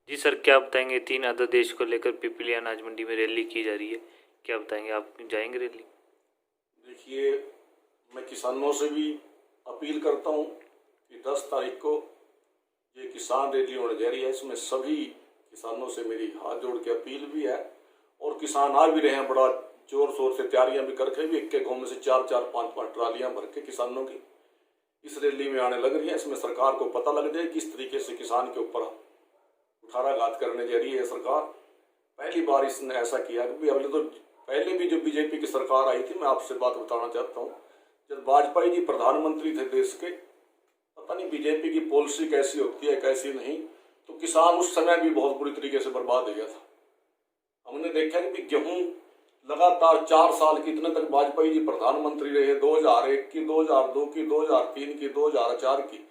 जी sir, क्या बताएंगे 3 अध्यादेश को लेकर पिपली अनाज मंडी में रैली की जा रही है, क्या बताएंगे? आप जाएंगे रैली? देखिए, मैं किसानों से भी अपील करता हूँ कि 10 तारीख को ये किसान रैली होने जा रही है। इसमें सभी किसानों से मेरी हाथ जोड़ के अपील भी है और किसान आ भी रहे हैं, बड़ा जोर शोर से तैयारियां भी करके भी एक गाँव में से 4-4 5-5 ट्रालियां भर के किसानों की इस रैली में आने लग रही है। इसमें सरकार को पता लग जाए किस तरीके से किसान के ऊपर कुठाराघात करने जा रही है सरकार। पहली बार इसने ऐसा किया कि अगले तो पहले भी जो बीजेपी की सरकार आई थी, मैं आपसे बात बताना चाहता हूँ, जब वाजपेयी जी प्रधानमंत्री थे देश के, पता नहीं बीजेपी की पॉलिसी कैसी होती है कैसी नहीं, तो किसान उस समय भी बहुत बुरी तरीके से बर्बाद हो गया था। हमने देखा कि गेहूं लगातार 4 साल की इतने तक वाजपेयी जी प्रधानमंत्री रहे, 2001 की, 2002 की, 2003 की, 2004 की,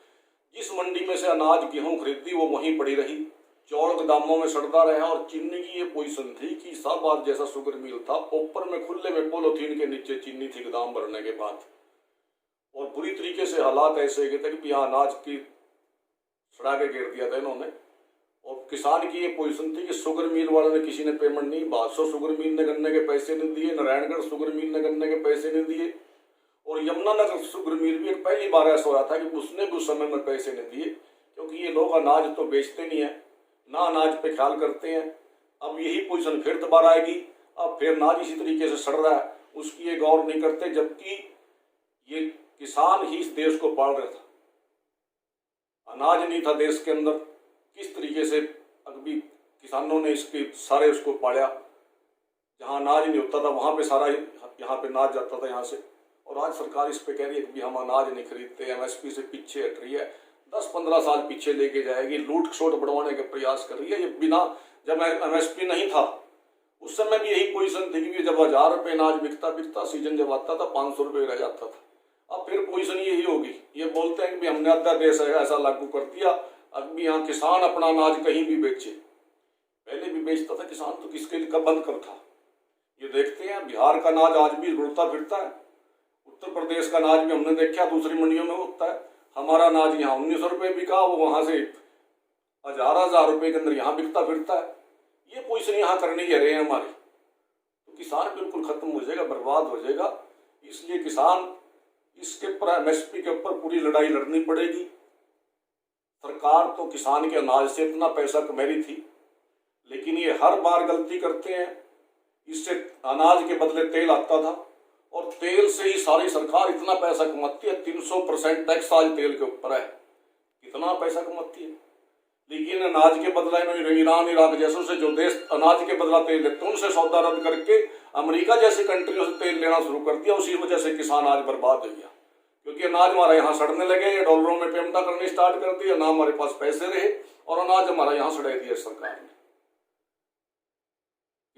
जिस मंडी में से अनाज गेहूं खरीदी वो वहीं पड़ी रही, चौड़ गोदामों में सड़ता रहा। और चीनी की ये पोजीशन थी कि साहबाद जैसा शुगर मिल था, ऊपर में खुले में पॉलीथीन के नीचे चीनी थी गोदाम भरने के बाद, और बुरी तरीके से हालात ऐसे गए थे कि यहाँ अनाज की सड़ा के गिर दिया था इन्होंने। और किसान की ये पोजीशन थी कि शुगर मिल वालों ने किसी ने पेमेंट नहीं, बादशाह शुगर मिल ने गन्ने के पैसे नहीं दिए, नारायणगढ़ शुगर मिल ने गन्ने के पैसे नहीं दिए, और यमुनानगर शुगर मिल भी एक पहली बार ऐसा हुआ था कि उसने भी उस समय में पैसे नहीं दिए, क्योंकि ये लोग अनाज तो बेचते नहीं है, ना अनाज पे ख्याल करते हैं। अब यही पोजीशन फिर दोबारा आएगी, अब फिर अनाज इसी तरीके से सड़ रहा है, उसकी ये गौर नहीं करते, जबकि ये किसान ही इस देश को पाल रहा था। अनाज नहीं था देश के अंदर, किस तरीके से अभी किसानों ने इसके सारे उसको पाया। जहाँ अनाज नहीं होता था वहाँ पे सारा यहाँ पे अनाज जाता था यहाँ से, और आज सरकार इस पे कह रही है कि हम अनाज नहीं खरीदते, एमएसपी से पीछे हट रही है, 10-15 साल पीछे लेके जाएगी, लूट खसोट बढ़वाने के प्रयास कर रही है। ये बिना, जब एमएसपी नहीं था उस समय भी यही पोजीशन थी कि जब 1000 रुपये अनाज बिकता, सीजन जब आता था 500 रुपये रह जाता था। अब फिर पोजीशन यही होगी। ये बोलते हैं कि हमने अध्यादेश ऐसा लागू कर दिया, अब भी यहाँ किसान अपना अनाज कहीं भी बेचे। पहले भी बेचता था किसान, तो किसके लिए कब बंद कर था? ये देखते हैं बिहार का अनाज आज भी उड़ता फिरता है, उत्तर प्रदेश का अनाज भी हमने देखा दूसरी मंडियों में होता है। हमारा अनाज यहाँ 1900 रुपये बिका, वो वहाँ से 1000 रुपये के अंदर यहाँ बिकता फिरता है। ये पोजीशन यहाँ करने जा रहे हैं हमारी, तो किसान बिल्कुल खत्म हो जाएगा, बर्बाद हो जाएगा। इसलिए किसान इसके ऊपर एमएसपी के ऊपर पूरी लड़ाई लड़नी पड़ेगी। सरकार तो किसान के अनाज से इतना पैसा कमा रही थी, लेकिन ये हर बार गलती करते हैं। इससे अनाज के बदले तेल आता था, और तेल से ही सारी सरकार इतना पैसा कमाती है, 300% टैक्स आज तेल के ऊपर है, कितना पैसा कमाती है। लेकिन अनाज के बदला ईरान इराक जैसों से जो देश अनाज के बदला तेल लेते हैं उनसे सौदा रद्द करके अमेरिका जैसी कंट्रियों से तेल लेना शुरू कर दिया। उसी वजह से किसान आज बर्बाद हो गया, क्योंकि अनाज हमारा यहाँ सड़ने लगे, डॉलरों में पेमेंट करनी स्टार्ट कर दी, ना हमारे पास पैसे रहे, और अनाज हमारा यहाँ सड़ा दिया सरकार ने।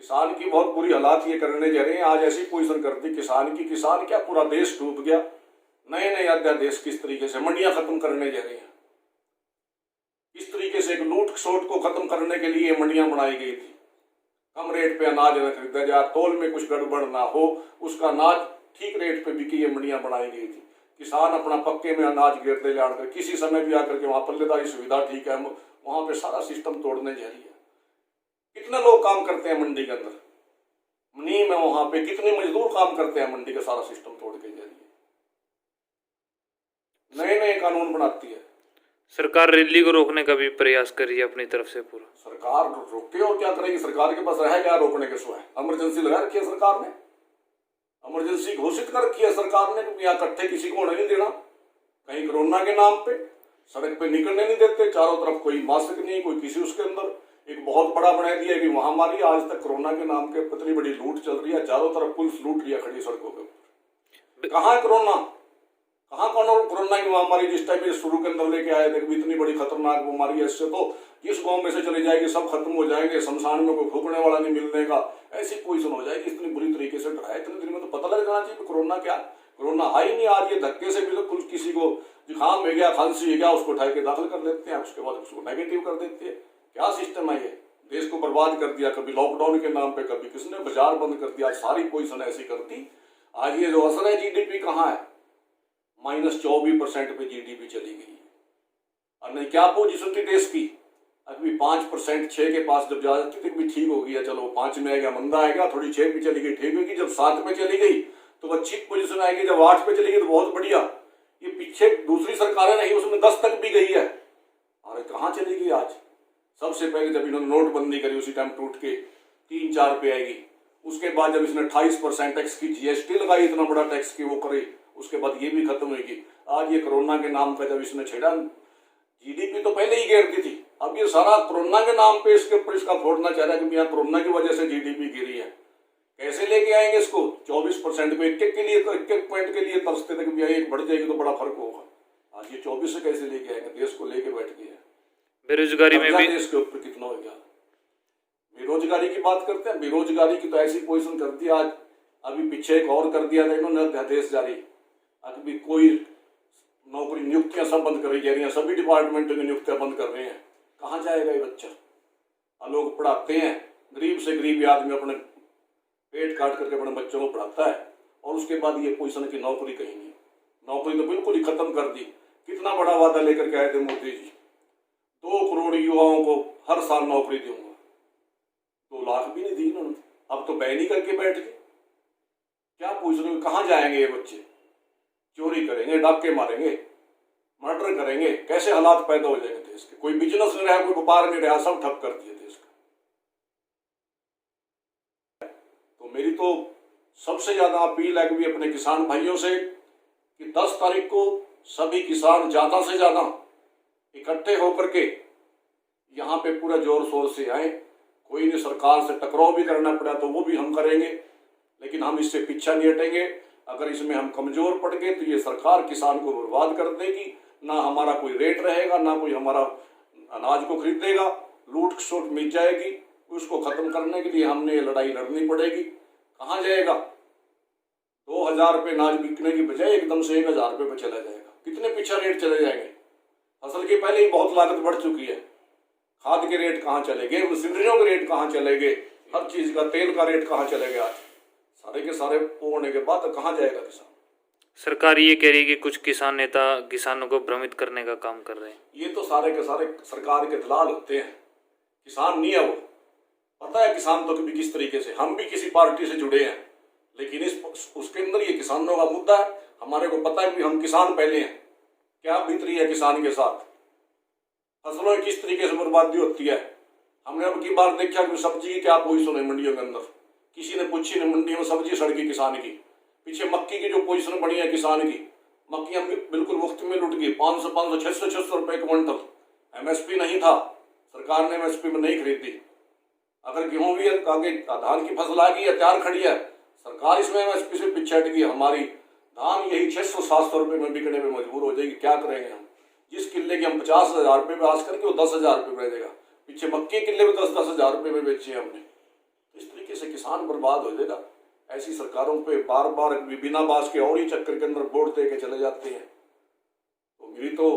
किसान की बहुत बुरी हालात ये करने जा रहे हैं। आज ऐसी पोजीशन कर दी किसान की, किसान क्या पूरा देश डूब गया। नए नए अध्यादेश किस तरीके से मंडियां खत्म करने जा रहे हैं, इस तरीके से एक लूट खसोट को खत्म करने के लिए मंडियां बनाई गई थी। कम रेट पे अनाज न खरीदा जाए, तौल में कुछ गड़बड़ ना हो, उसका अनाज ठीक रेट पे बिकी, ये मंडियां बनाई गई थी। किसान अपना पक्के में अनाज गिरते जाकर किसी समय भी आकर के वहां पल्लेदारी सुविधा ठीक है, वहां पे सारा सिस्टम तोड़ने जा रही है। कितने लोग काम करते हैं मंडी के अंदर, नीम है वहां पे, कितने मजदूर काम करते हैं मंडी का सारा सिस्टम तोड़ के जा रही है। नए नए कानून बनाती है सरकार, रैली को रोकने का भी प्रयास कर रही है अपनी तरफ से पूरा। सरकार रोके और क्या करेगी? सरकार के पास रह क्या रोकने के सिवाय? इमरजेंसी लगा रखी है सरकार ने, इमरजेंसी घोषित कर रखी है सरकार ने, क्योंकि यहाँ इकट्ठे किसी को होने नहीं देना। कहीं कोरोना के नाम पे सड़क पे निकलने नहीं देते, चारों तरफ कोई मास्क नहीं, कोई किसी उसके अंदर एक बहुत बड़ा बना दिया कि महामारी। आज तक कोरोना के नाम के इतनी बड़ी लूट चल रही है, चारों तरफ पुलिस लूट लिया खड़ी सड़कों के ऊपर। कहाँ है कोरोना? कहाँ कोरोना की महामारी जिस टाइम ये शुरू के अंदर लेके आए थे, इतनी बड़ी खतरनाक बीमारी है, इससे तो जिस गांव में से चली जाएगी सब खत्म हो जाएंगे, शमशान में कोई फूकने वाला नहीं मिलने का, ऐसी पोजीशन हो जाएगी। इतनी बुरी तरीके से डराया, इतने दिन में तो पता लग जाना चाहिए कोरोना क्या। कोरोना है ही नहीं। आज ये धक्के से बिल्कुल किसी को जुकाम हो गया, खांसी हो गया, उसको उठा के दाखिल कर देते हैं, उसके बाद उसको नेगेटिव कर देते हैं। क्या सिस्टम है ये? देश को बर्बाद कर दिया, कभी लॉकडाउन के नाम पे, कभी किसने बाजार बंद कर दिया, सारी पोजीशन ऐसी कर दी। आज ये जो असर है जीडीपी कहाँ है? -24% पे जीडीपी चली गई है। और नहीं क्या पोजीशन थी देश की? अभी 5%, 6 के पास जब जा जाती थी भी ठीक हो गया, चलो 5 में आ गया, मंदा आएगा, थोड़ी 6 पे चली गई ठीक होगी, जब 7 पे चली गई तो अच्छी पोजीशन आएगी, जब 8 पे चली गई तो बहुत बढ़िया। ये पीछे दूसरी सरकारें रही उसमें 10 तक भी गई है, अरे कहाँ चली गई आज। सबसे पहले जब इन्होंने नोटबंदी करी उसी टाइम टूट के 3-4 पे आएगी, उसके बाद जब इसने 28% टैक्स की जीएसटी लगाई, इतना बड़ा टैक्स की वो करे, उसके बाद ये भी खत्म होगी। आज ये कोरोना के नाम पे जब इसने छेड़ा, जीडीपी तो पहले ही गिरती थी, अब ये सारा कोरोना के नाम पे इसके ऊपर इसका फोड़ना चाह रहा है कि यहाँ कोरोना की वजह से जीडीपी गिरी है। कैसे लेके आएंगे इसको 24% पे, एक के लिए, एक पॉइंट के लिए तरसते थे कि भैया एक बढ़ जाएगी तो बड़ा फर्क होगा, आज ये 24 से कैसे लेके आएंगे, देश को लेके बैठ गए हैं। बेरोजगारी में भी देश के ऊपर कितना हो गया। बेरोजगारी की बात करते हैं, बेरोजगारी की तो ऐसी पोजीशन कर दी आज, अभी पीछे एक और कर दिया था इन्होंने अध्यादेश जारी, अभी कोई नौकरी नियुक्तियां सब बंद कर जा रही हैं, सभी डिपार्टमेंटों की नियुक्तियां बंद कर रहे हैं। कहाँ जाएगा ये बच्चा। लोग पढ़ाते हैं, गरीब से गरीब आदमी अपने पेट काट करके अपने बच्चों को पढ़ाता है, और उसके बाद ये पोजीशन की नौकरी कहीं नहीं, नौकरी तो बिल्कुल ही खत्म कर दी। कितना बड़ा वादा लेकर के आए थे मोदी जी, 2 करोड़ युवाओं को हर साल नौकरी दूंगा, 2 लाख भी नहीं दी इन्होंने, अब तो बैन ही करके बैठ गए। क्या पूछ रहे हो, कहाँ जाएंगे ये बच्चे, चोरी करेंगे, डाके मारेंगे, मर्डर करेंगे, कैसे हालात पैदा हो जाएंगे देश के। कोई बिजनेस नहीं रहा, कोई व्यापार नहीं रहा, सब ठप कर दिए देश का। तो मेरी तो सबसे ज्यादा अपील है कि अपने किसान भाइयों से कि 10 तारीख को सभी किसान ज्यादा से ज्यादा इकट्ठे होकर के यहाँ पे पूरा जोर शोर से आए। कोई नहीं, सरकार से टकराव भी करना पड़ा तो वो भी हम करेंगे, लेकिन हम इससे पीछा नहीं हटेंगे। अगर इसमें हम कमजोर पड़ गए तो ये सरकार किसान को बर्बाद कर देगी, ना हमारा कोई रेट रहेगा, ना कोई हमारा अनाज को खरीदेगा, लूट खसोट मिट जाएगी। उसको खत्म करने के लिए हमने ये लड़ाई लड़नी पड़ेगी। कहाँ जाएगा, 2000 रुपये अनाज बिकने की बजाय एकदम से 1000 रुपये पे चला जाएगा, कितने पीछा रेट चले जाएंगे। फसल की पहले ही बहुत लागत बढ़ चुकी है, खाद के रेट कहाँ चले गए, मशीनरियों के रेट कहाँ चले गए, हर चीज का, तेल का रेट कहाँ चले गए। आज सारे के सारे होने के बाद कहाँ जाएगा किसान। सरकार ये कह रही है कि कुछ किसान नेता किसानों को भ्रमित करने का काम कर रहे हैं। ये तो सारे के सारे सरकार के दलाल होते हैं, किसान नहीं है वो। पता है किसान तो कभी किस तरीके से, हम भी किसी पार्टी से जुड़े हैं, लेकिन उसके अंदर ये किसानों का मुद्दा है। हमारे को पता है कि हम किसान पहले हैं, क्या बीत रही है किसान के साथ, फसलों की किस तरीके से बर्बादी होती है। हमने अब की बार देखा कि सब्जी की क्या पोजीशन है मंडियों के अंदर, किसी ने पूछी नहीं, मंडी में सब्जी सड़की किसान की। पीछे मक्की की जो पोजीशन बनी है किसान की, मक्कियां बिल्कुल मुफ्त में लुट गई, 500, 600 रुपए क्विंटल। एमएसपी नहीं था, सरकार ने एमएसपी में नहीं खरीदी। अगर गेहूं भी आगे धान की फसल आ गई है, तैयार खड़ी है, सरकार इसमें एमएसपी से पीछे हट गई। हमारी धान यही 600-700 रुपए में बिकने में मजबूर हो जाएगी। क्या करेंगे हम, जिस किले की हम 50,000 रुपये में आज करके वो 10,000 रुपये में बेचेगा। पीछे मक्की किले में 10-10 हजार रुपये में बेचे हमने। इस तरीके से किसान बर्बाद हो जाएगा। ऐसी सरकारों पे बार बार बिना बास के और ही चक्कर के अंदर वोट दे के चले जाते हैं। तो मेरी तो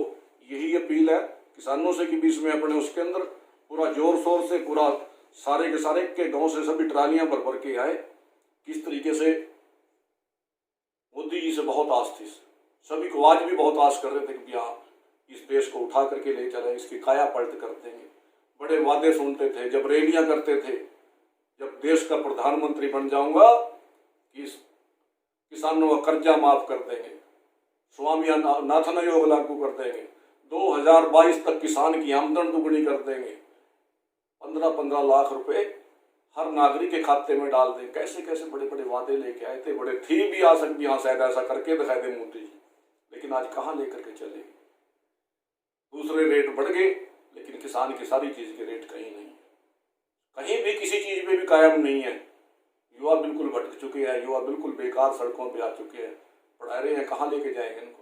यही अपील है किसानों से कि बीच में अपने उसके अंदर पूरा जोर शोर से, पूरा सारे के सारे के गांव से सभी ट्रालियां भर भर के आए। किस तरीके से मोदी जी से बहुत आस थी, सभी को आज भी बहुत आस कर रहे थे कि हाँ इस देश को उठा करके ले चले, इसकी काया पलट कर देंगे। बड़े वादे सुनते थे, जब रैलियां करते थे, जब देश का प्रधानमंत्री बन जाऊंगा कि किसानों का कर्जा माफ कर देंगे, स्वामीनाथन आयोग लागू कर देंगे, 2022 तक किसान की आमदन दुगनी कर देंगे, 15-15 लाख रुपए हर नागरिक के खाते में डाल दें। कैसे कैसे बड़े बड़े वादे लेके आए थे। बड़े थी भी आ सकती, हाँ शायद ऐसा करके दिखाए दे मोदी जी, लेकिन आज कहाँ लेकर के चले। दूसरे रेट बढ़ गए, लेकिन किसान की सारी चीज के रेट कहीं नहीं, कहीं भी किसी चीज में भी कायम नहीं है। युवा बिल्कुल भटक चुके हैं, युवा बिल्कुल बेकार सड़कों पे आ चुके हैं। पढ़ा रहे हैं, कहाँ लेके जाएंगे इनको।